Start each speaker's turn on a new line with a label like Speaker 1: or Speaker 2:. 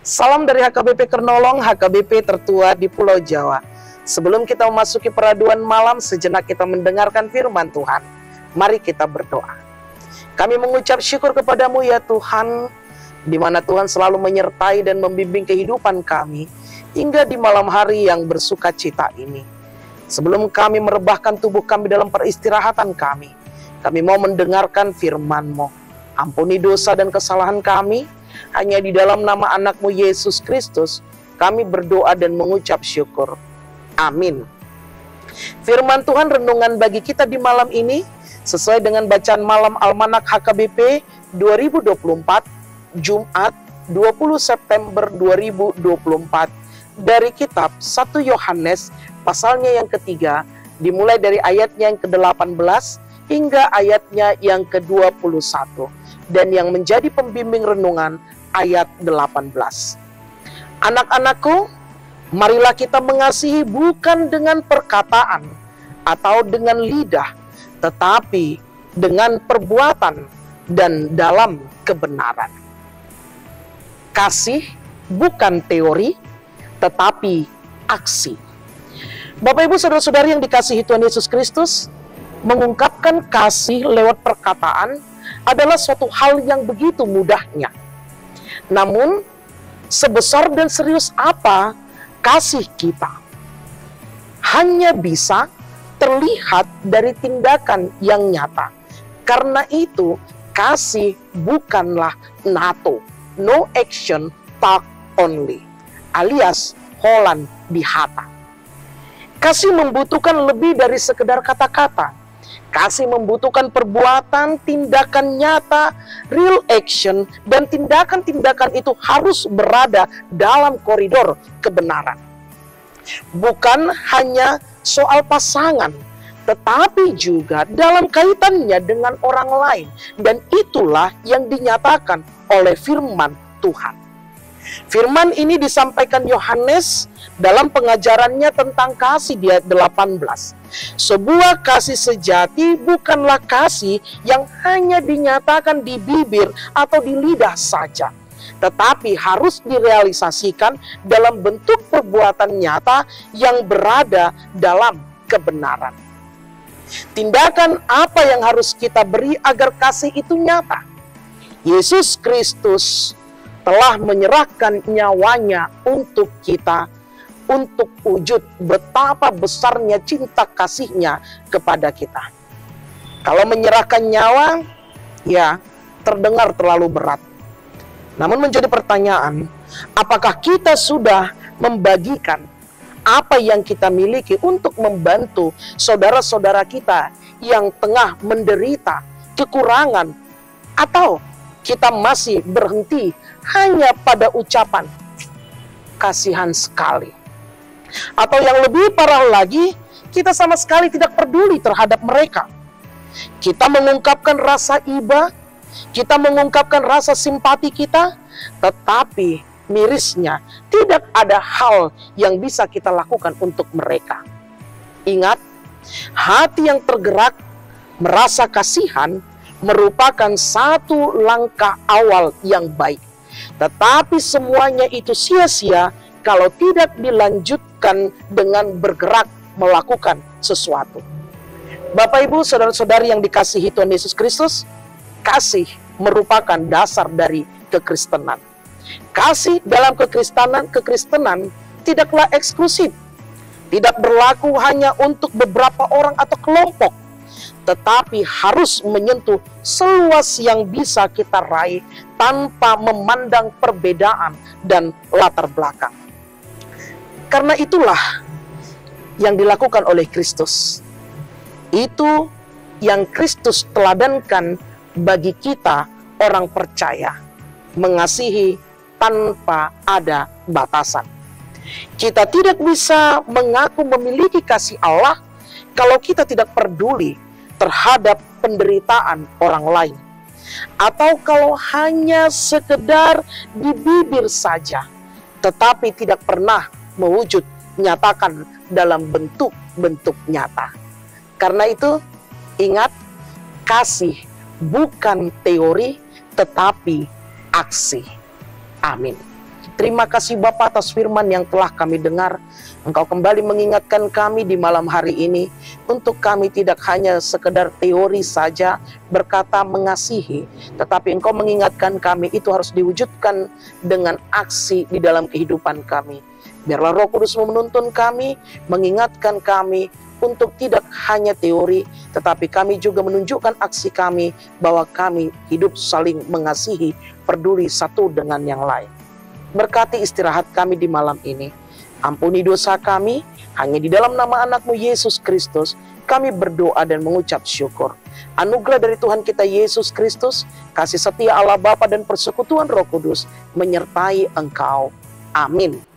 Speaker 1: Salam dari HKBP Kernolong, HKBP tertua di Pulau Jawa. Sebelum kita memasuki peraduan malam, sejenak kita mendengarkan firman Tuhan. Mari kita berdoa. Kami mengucap syukur kepadamu ya Tuhan, di mana Tuhan selalu menyertai dan membimbing kehidupan kami, hingga di malam hari yang bersuka cita ini. Sebelum kami merebahkan tubuh kami dalam peristirahatan kami mau mendengarkan firman-Mu. Ampuni dosa dan kesalahan kami, hanya di dalam nama anak-Mu Yesus Kristus, kami berdoa dan mengucap syukur. Amin. Firman Tuhan renungan bagi kita di malam ini, sesuai dengan bacaan malam Almanak HKBP 2024, Jumat 20 September 2024, dari kitab 1 Yohanes, pasalnya yang ketiga, dimulai dari ayatnya yang ke-18, hingga ayatnya yang ke-21. Dan yang menjadi pembimbing renungan ayat 18. Anak-anakku, marilah kita mengasihi bukan dengan perkataan atau dengan lidah, tetapi dengan perbuatan dan dalam kebenaran. Kasih bukan teori, tetapi aksi. Bapak Ibu Saudara-saudari yang dikasihi Tuhan Yesus Kristus, mengungkapkan kasih lewat perkataan adalah suatu hal yang begitu mudahnya. Namun, sebesar dan serius apa kasih kita? Hanya bisa terlihat dari tindakan yang nyata. Karena itu, kasih bukanlah NATO, no action, talk only, alias Holland di Hatta. Kasih membutuhkan lebih dari sekedar kata-kata. Kasih membutuhkan perbuatan, tindakan nyata, real action, dan tindakan-tindakan itu harus berada dalam koridor kebenaran. Bukan hanya soal pasangan, tetapi juga dalam kaitannya dengan orang lain. Dan itulah yang dinyatakan oleh firman Tuhan. Firman ini disampaikan Yohanes dalam pengajarannya tentang kasih di ayat 18. Sebuah kasih sejati bukanlah kasih yang hanya dinyatakan di bibir atau di lidah saja, tetapi harus direalisasikan dalam bentuk perbuatan nyata yang berada dalam kebenaran. Tindakan apa yang harus kita beri agar kasih itu nyata? Yesus Kristus telah menyerahkan nyawanya untuk kita, untuk wujud betapa besarnya cinta kasihnya kepada kita. Kalau menyerahkan nyawa, ya terdengar terlalu berat. Namun menjadi pertanyaan, apakah kita sudah membagikan apa yang kita miliki untuk membantu saudara-saudara kita yang tengah menderita kekurangan, atau kita masih berhenti hanya pada ucapan kasihan sekali? Atau yang lebih parah lagi, kita sama sekali tidak peduli terhadap mereka. Kita mengungkapkan rasa iba, kita mengungkapkan rasa simpati kita, tetapi mirisnya tidak ada hal yang bisa kita lakukan untuk mereka. Ingat, hati yang tergerak merasa kasihan merupakan satu langkah awal yang baik. Tetapi semuanya itu sia-sia kalau tidak dilanjutkan dengan bergerak melakukan sesuatu. Bapak Ibu Saudara-saudari yang dikasihi Tuhan Yesus Kristus, kasih merupakan dasar dari kekristenan. Kasih dalam kekristenan tidaklah eksklusif, tidak berlaku hanya untuk beberapa orang atau kelompok, tetapi harus menyentuh seluas yang bisa kita raih tanpa memandang perbedaan dan latar belakang. Karena itulah yang dilakukan oleh Kristus. Itu yang Kristus teladankan bagi kita orang percaya, mengasihi tanpa ada batasan. Kita tidak bisa mengaku memiliki kasih Allah kalau kita tidak peduli terhadap penderitaan orang lain, atau kalau hanya sekedar di bibir saja, tetapi tidak pernah mewujud nyatakan dalam bentuk-bentuk nyata. Karena itu, ingat, kasih bukan teori, tetapi aksi. Amin. Terima kasih Bapa atas firman yang telah kami dengar. Engkau kembali mengingatkan kami di malam hari ini untuk kami tidak hanya sekedar teori saja berkata mengasihi, tetapi Engkau mengingatkan kami itu harus diwujudkan dengan aksi di dalam kehidupan kami. Biarlah Roh Kudus menuntun kami, mengingatkan kami untuk tidak hanya teori, tetapi kami juga menunjukkan aksi kami bahwa kami hidup saling mengasihi, peduli satu dengan yang lain. Berkati istirahat kami di malam ini. Ampuni dosa kami, hanya di dalam nama anak-Mu Yesus Kristus, kami berdoa dan mengucap syukur. Anugerah dari Tuhan kita Yesus Kristus, kasih setia Allah Bapa dan persekutuan Roh Kudus menyertai engkau. Amin.